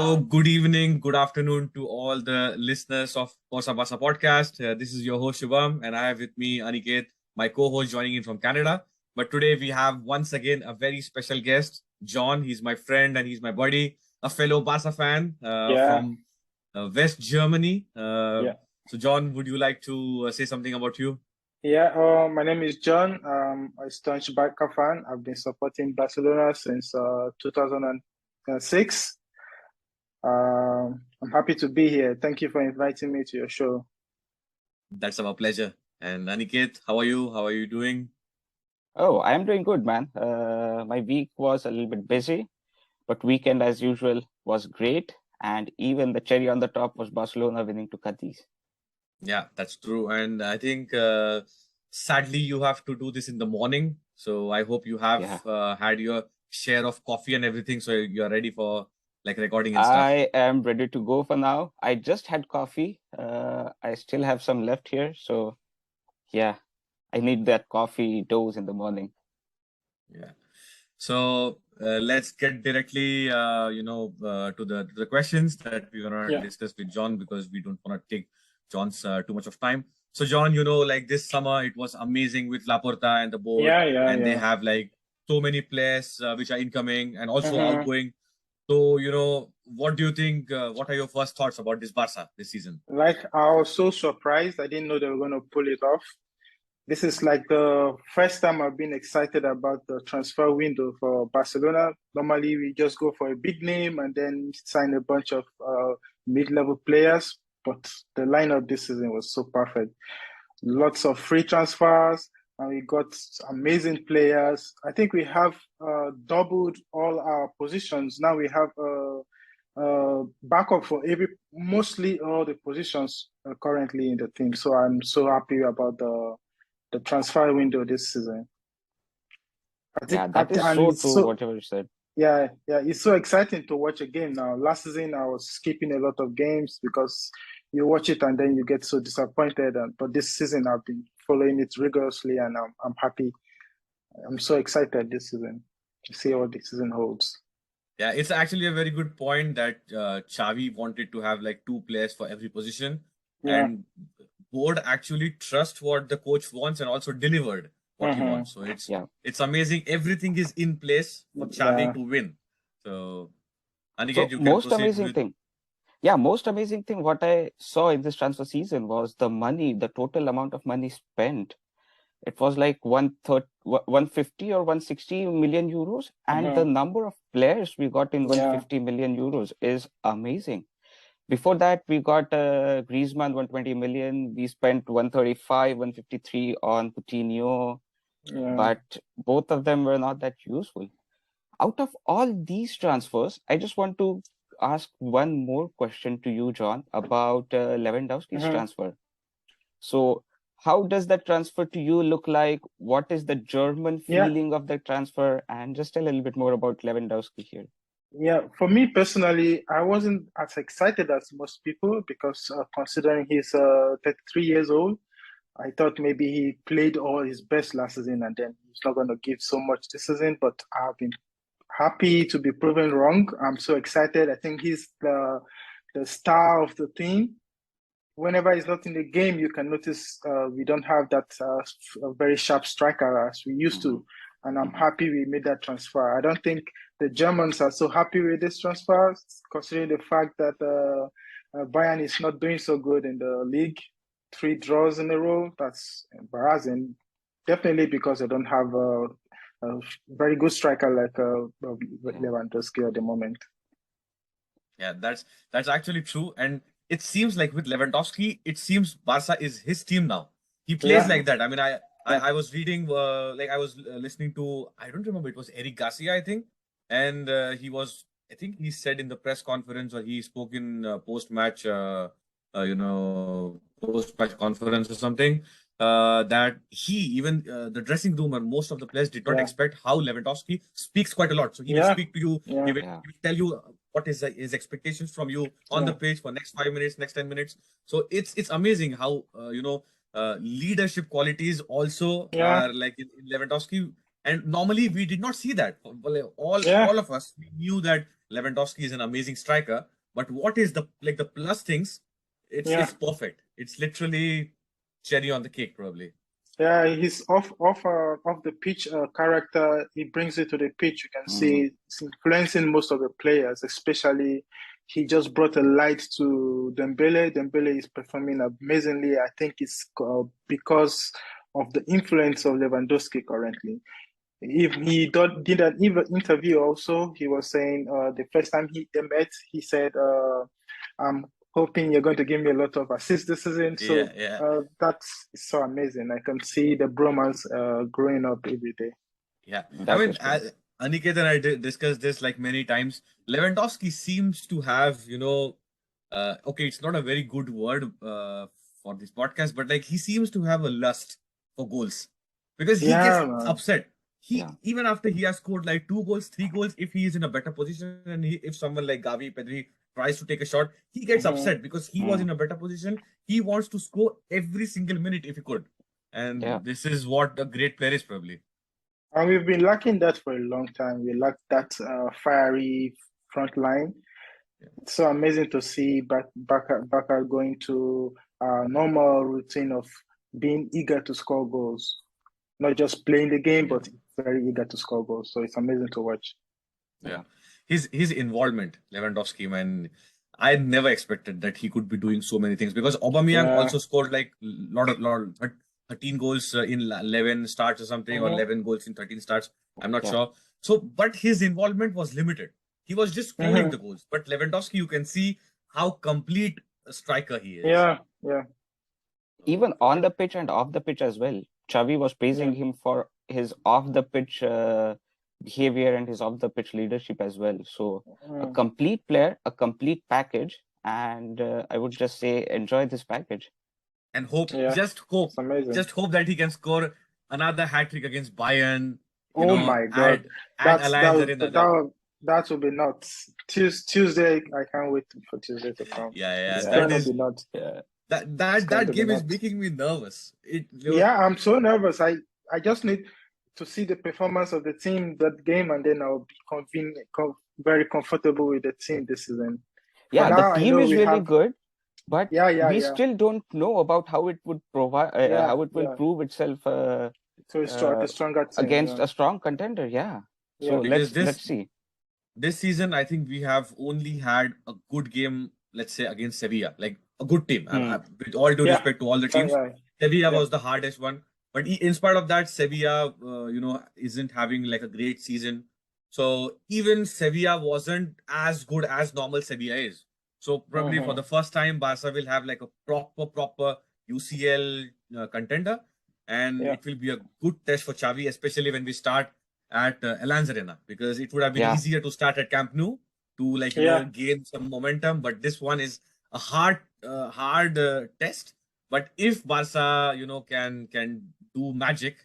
So, good evening, good afternoon to all the listeners of Kosa Basa podcast. This is your host Shubham, and I have with me Aniket, my co-host, joining in from Canada. But today we have once again a very special guest, John. He's my friend and he's my buddy, a fellow Barca fan Yeah, from West Germany. yeah, So, John, would you like to say something about you? yeah. My name is John. A staunch Barca fan. I've been supporting Barcelona since 2006. I'm happy to be here. Thank you for inviting me to your show. That's our pleasure. And Aniket, how are you? How are you doing? Oh, I'm doing good, man. My week was a little bit busy, but weekend as usual was great. And even the cherry on the top was Barcelona winning to Cadiz. Yeah, that's true. And I think sadly you have to do this in the morning. So I hope you have Yeah, had your share of coffee and everything. So you're ready for like recording and stuff. I am ready to go for now. I just had coffee. I still have some left here. So yeah, I need that coffee dose in the morning. Yeah. So let's get directly, to the questions that we're gonna Yeah, discuss with John because we don't want to take John's too much of time. So John, like this summer, it was amazing with Laporta and the board, and they yeah. have like so many players which are incoming and also hmm outgoing. So what do you think? What are your first thoughts about this Barca this season? Like, I was so surprised. I didn't know they were going to pull it off. This is like the first time I've been excited about the transfer window for Barcelona. Normally, we just go for a big name and then sign a bunch of mid-level players. But the lineup this season was so perfect. Lots of free transfers, and we got amazing players. I think we have doubled all our positions. Now we have backup for mostly all the positions currently in the team. So I'm so happy about the transfer window this season. Yeah, that is And so it's true, so whatever you said. yeah, it's so exciting to watch a game now. Last season I was skipping a lot of games because you watch it and then you get so disappointed. But this season I've been following it rigorously, and I'm happy. I'm so excited this season to see what the season holds. Yeah, it's actually a very good point that Xavi wanted to have like two players for every position, Yeah. and board actually trust what the coach wants and also delivered what he hmm wants. So Yeah. it's amazing. Everything is in place for Xavi Yeah. to win. So Aniket, So you can most proceed amazing with. thing. Yeah, most amazing thing what I saw in this transfer season was the money, the total amount of money spent. It was like 150 or 160 million euros, and the hmm number of players we got in Yeah. 150 million euros is amazing. Before that, we got Griezmann 120 million. We spent 135, 153 on Coutinho, Yeah. but both of them were not that useful. Out of all these transfers, I just want to ask one more question to you, John, about Lewandowski's hmm transfer. So, how does that transfer to you look like? What is the German Yeah. feeling of the transfer? And just a little bit more about Lewandowski here. Yeah, for me personally, I wasn't as excited as most people because considering he's 33 years old, I thought maybe he played all his best last season and then he's not going to give so much this season. But I've been happy to be proven wrong. I'm so excited. I think he's the star of the team. Whenever he's not in the game, you can notice we don't have that very sharp striker as we used Mhm. to. And I'm happy we made that transfer. I don't think the Germans are so happy with this transfer, considering the fact that Bayern is not doing so good in the league. 3 draws in a row. That's embarrassing. Definitely because they don't have a very good striker like Yeah. Lewandowski at the moment. Yeah, that's actually true. And it seems like with Lewandowski, it seems Barca is his team now. He plays Yeah, like that. I mean, I yeah, I, I was reading, I was listening to, I don't remember, it was Eric Garcia, I think, and I think he said in the press conference or he spoke in post-match, post-match conference or something, that even the dressing room and most of the players did not yeah, expect how Lewandowski speaks quite a lot. So he will yeah, speak to you, yeah, Yeah. he will tell you what is his expectations from you on the yeah, pitch for next 5 minutes, next 10 minutes. So it's amazing how leadership qualities also yeah, are like in Lewandowski. And normally we did not see that. Well, yeah, all of us we knew that Lewandowski is an amazing striker, But what is the plus things? It's perfect. It's literally cherry on the cake, probably. Yeah, his off the pitch character. He brings it to the pitch. You can see it's influencing most of the players, especially. He just brought a light to Dembele. Dembele is performing amazingly. I think it's because of the influence of Lewandowski currently. If he did an interview also, he was saying the first time they met, he said, "I'm hoping you're going to give me a lot of assists this season." So that's so amazing. I can see the bromance growing up every day. Yeah, I mean, Aniket and I discussed this like many times. Lewandowski seems to have, okay, it's not a very good word for this podcast, but like he seems to have a lust for goals because he gets upset. Even after he has scored like 2 goals, 3 goals, if he is in a better position and if someone like Xavi, Pedri tries to take a shot, he gets upset because he was in a better position. He wants to score every single minute if he could. And this is what a great player is probably. And we've been lacking that for a long time. We lack that fiery front line. It's so amazing to see Barca going to a normal routine of being eager to score goals. Not just playing the game, but very eager to score goals. So it's amazing to watch. Yeah. His involvement, Lewandowski, man, I never expected that he could be doing so many things because Aubameyang also scored like lot 13 goals in 11 starts or something, or 11 goals in 13 starts. I'm not sure. So, but his involvement was limited. He was just scoring the goals. But Lewandowski, you can see how complete a striker he is. Yeah. Even on the pitch and off the pitch as well. Xavi was praising him for his off-the-pitch behavior and his off-the-pitch leadership as well. So a complete player, a complete package, and I would just say enjoy this package. And just hope that he can score another hat-trick against Bayern. My God. That would be nuts. Tuesday, I can't wait for Tuesday to come. That is nuts. That game is making me nervous. I'm so nervous. I just need to see the performance of the team that game, and then I'll be very comfortable with the team this season. Yeah, the team is really good, but we still don't know about how it would provide, how it will prove itself a stronger team, against a strong contender. So let's see. This season, I think we have only had a good game, let's say, against Sevilla, like a good team. With all due respect to all the teams, Sevilla was the hardest one. But in spite of that, Sevilla, isn't having like a great season. So even Sevilla wasn't as good as normal Sevilla is. So probably for the first time, Barca will have like a proper UCL contender. And it will be a good test for Xavi, especially when we start at Allianz Arena, because it would have been easier to start at Camp Nou to gain some momentum. But this one is a hard test. But if Barca, can do magic,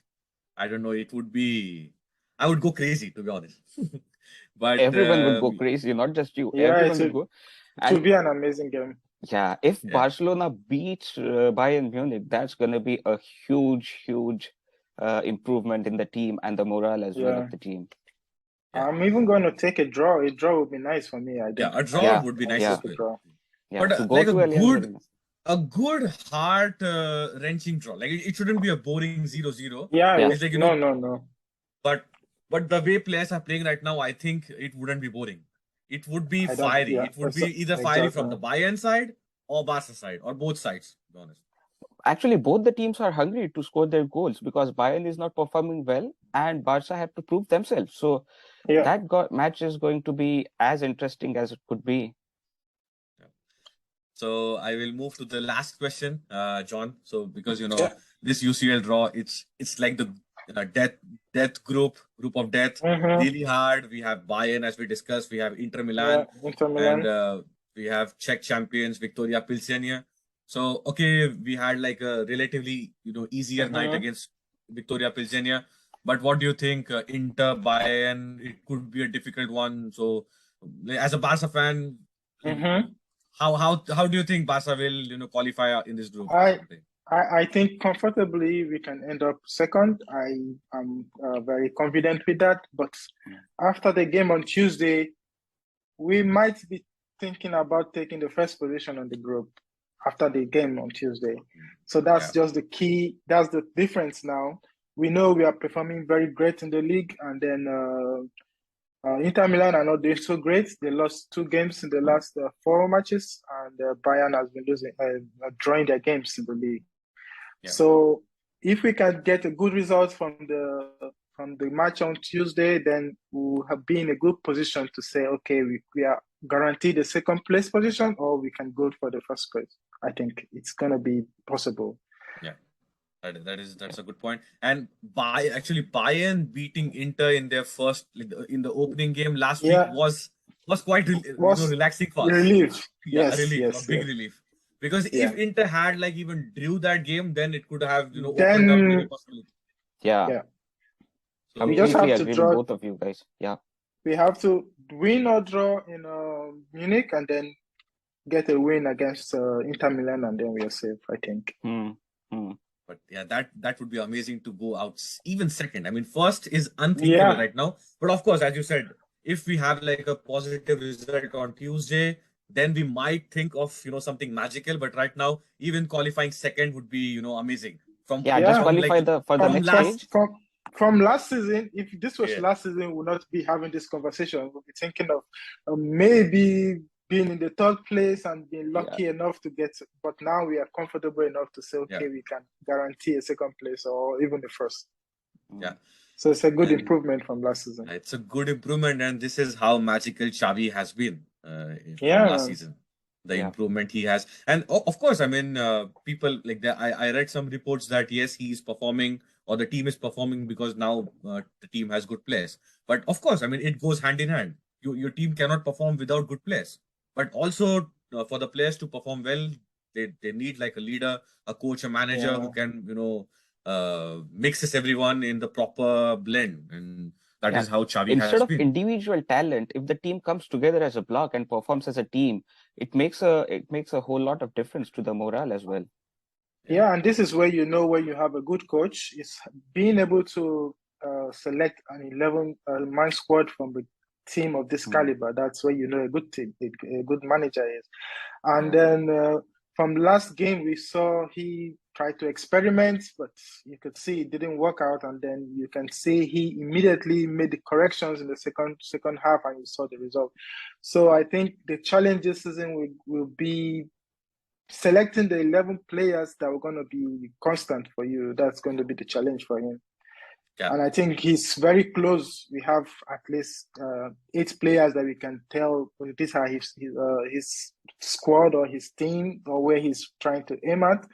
I don't know, it would be, I would go crazy, to be honest. But everyone would go crazy, not just you. Everyone would go. It will be an amazing game. Yeah, if Barcelona beats Bayern Munich, that's going to be a huge improvement in the team and the morale as well of the team. I'm even going to take a draw. A draw would be nice for me. A draw would be nice as well. But like a good heart wrenching draw. Like it shouldn't be a boring 0-0. It's like, no. But the way players are playing right now, I think it wouldn't be boring. It would be fiery. It would be either fiery from the Bayern side or Barca side, or both sides, to be honest. Actually, both the teams are hungry to score their goals because Bayern is not performing well and Barca have to prove themselves. So that match is going to be as interesting as it could be. So I will move to the last question, John. So because this UCL draw, it's like the death group of death, really hard. We have Bayern, as we discussed. We have Inter Milan, and we have Czech champions Victoria Pilsenia. So we had like a relatively easier night against Victoria Pilsenia. But what do you think? Inter Bayern, it could be a difficult one. So as a Barca fan, how do you think Barca will qualify in this group? I think comfortably we can end up second. I am very confident with that. But after the game on Tuesday, we might be thinking about taking the first position on the group after the game on Tuesday. So that's just the key. That's the difference now. We know we are performing very great in the league, and then Inter Milan are not doing so great. They lost 2 games in the last 4 matches, and Bayern has been drawing their games in the league. Yeah. So if we can get a good result from the match on Tuesday, then we'll be in a good position to say, okay, we are guaranteed the second place position, or we can go for the first place. I think it's gonna be possible. Yeah. That's a good point. And Bayern beating Inter in their first in the opening game last week was quite relaxing for us. Relief. Big relief. Because if Inter had even drew that game, then it could have opened up the possibility. Yeah. So we just have to draw both of you guys. Yeah. We have to win or draw in Munich, and then get a win against Inter Milan, and then we are safe, I think. But yeah, that would be amazing to go out even second. I mean, first is unthinkable right now. But of course, as you said, if we have a positive result on Tuesday, then we might think of something magical. But right now, even qualifying second would be amazing. Just qualify for the next stage. From last season, if this was last season, we would not be having this conversation. We'll be thinking of maybe being in the third place and being lucky enough to get. But now we are comfortable enough to say, okay, we can guarantee a second place or even the first. Yeah. So it's a good improvement from last season. It's a good improvement, and this is how magical Xavi has been from last season. The improvement he has, and of course, I mean, people I read some reports that yes, he is performing, or the team is performing because now the team has good players. But of course, I mean, it goes hand in hand. Your team cannot perform without good players. But also for the players to perform well, they need a leader, a coach, a manager who can mixes everyone in the proper blend, and that is how Xavi has been. Instead of individual talent, if the team comes together as a block and performs as a team, it makes a whole lot of difference to the morale as well. Yeah, and this is where where you have a good coach is being able to select an 11-man squad from the team of this caliber. That's where a good team, a good manager is. And then from last game, we saw he tried to experiment, but you could see it didn't work out. And then you can see he immediately made the corrections in the second half, and you saw the result. So I think the challenge this season will be selecting the 11 players that are going to be constant for you. That's going to be the challenge for him. Yeah. And I think he's very close. We have at least 8 players that we can tell these are his squad or his team or where he's trying to aim at.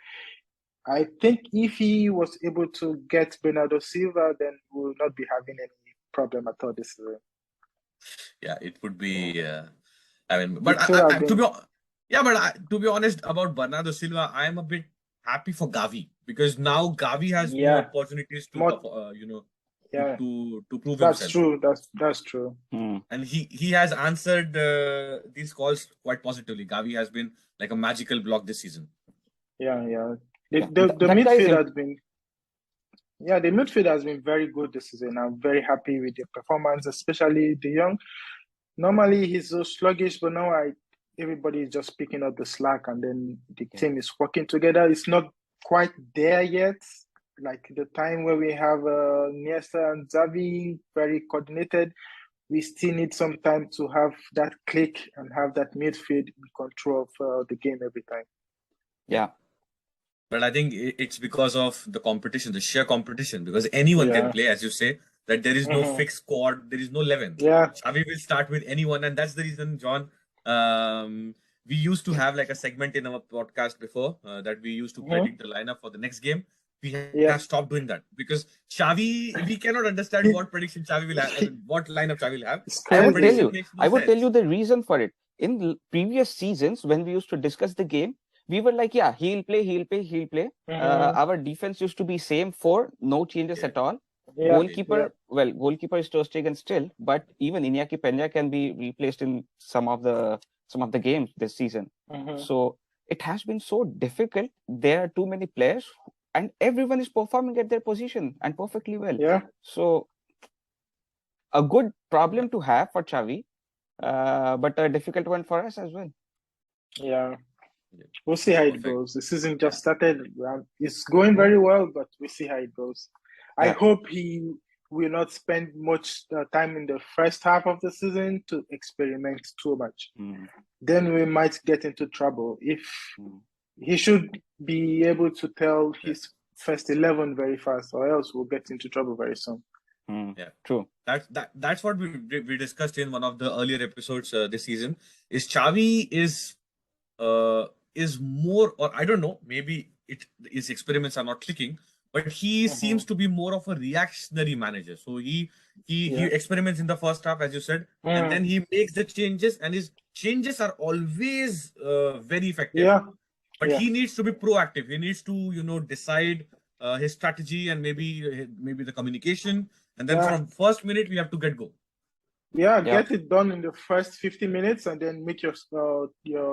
I think if he was able to get Bernardo Silva, then we will not be having any problem at all this season. Yeah, it would be. To be honest about Bernardo Silva, I am a bit happy for Xavi, because now Xavi has more opportunities to prove that's himself. True. That's true. And he has answered these calls quite positively. Xavi has been like a magical block this season. The midfield has been. Yeah, the midfield has been very good this season. I'm very happy with the performance, especially De Jong. Normally he's so sluggish, but now everybody is just picking up the slack, and then the team is working together. It's not quite there yet, like the time where we have Iniesta and Xavi very coordinated. We still need some time to have that click and have that midfield in control of the game every time. Yeah. But I think it's because of the competition, the sheer competition, because anyone can play, as you say, that there is no fixed squad, there is no 11. Yeah. Xavi will start with anyone, and that's the reason, John, we used to have a segment in our podcast before that we used to predict the lineup for the next game. We have stopped doing that because Xavi, we cannot understand what prediction Xavi will have, what lineup Xavi will have. I would tell you the reason for it. In previous seasons, when we used to discuss the game, we were like, he'll play. Our defense used to be same 4, no changes at all. Goalkeeper is Ter Stegen still, but even Iñaki Peña can be replaced in some of the games this season. So it has been so difficult. There are too many players, and everyone is performing at their position and perfectly well. Yeah. So a good problem to have for Xavi. but a difficult one for us as well. Yeah. We'll see how it Perfect. goes. The season just started. It's going very well, but we'll see how it goes. I Yeah. hope he will not spend much time in the first half of the season to experiment too much. Then we might get into trouble. If he should be able to tell his first 11 very fast, or else we'll get into trouble very soon. Yeah, true. That's what we discussed in one of the earlier episodes this season. Is Xavi is more, or I don't know, maybe his experiments are not clicking, but he seems to be more of a reactionary manager. So he experiments in the first half, as you said, and then he makes the changes, and his changes are always very effective. Yeah. But he needs to be proactive. He needs to, decide his strategy and maybe the communication, and then from first minute we have to get go. Yeah, get it done in the first 50 minutes, and then make your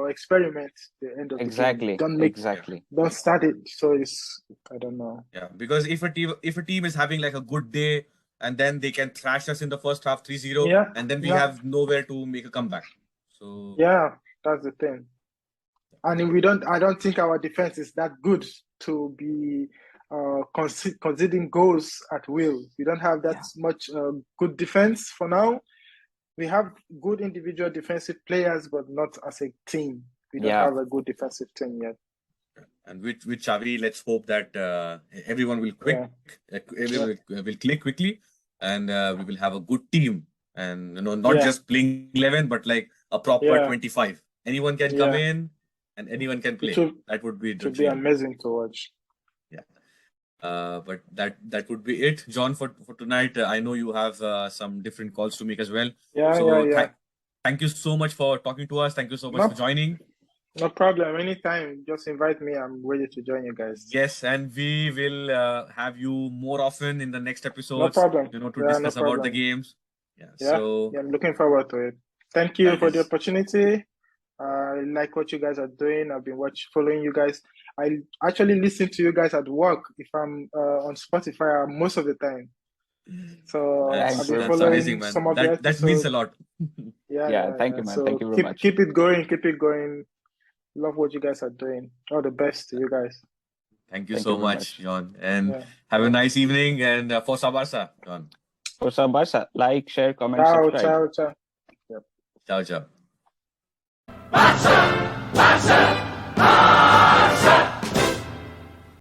experiment the end of the game. Exactly. Don't start it. So it's, I don't know. Yeah, because if a team is having like a good day, and then they can thrash us in the first half 3-0, and then we have nowhere to make a comeback. So yeah, that's the thing. And I don't think our defense is that good to be conceding goals at will. We don't have that much good defense for now. We have good individual defensive players, but not as a team. We don't have a good defensive team yet. And with Xavi, let's hope that everyone will everyone will click quickly, and we will have a good team. And not just playing 11, but like a proper 25. Anyone can come in, and anyone can play. That would be amazing to watch. Yeah. But that would be it, John, for tonight. I know you have some different calls to make as well. Thank you so much for talking to us. Thank you so much for joining. No problem. Anytime. Just invite me. I'm ready to join you guys. Yes, and we will have you more often in the next episodes. No problem. To discuss about the games. So I'm looking forward to it. Thank you for the opportunity. I like what you guys are doing. I've been following you guys. I actually listen to you guys at work if I'm on Spotify most of the time. So that's amazing, man. Some of that means a lot. Thank you, man. So thank you very much. Keep it going. Love what you guys are doing. All the best to you guys. Thank you so much, John. And have a nice evening. And Forza Barca, John. Forza Barca. Like, share, comment, subscribe. Ciao. Ciao, ciao. Barca! Barca!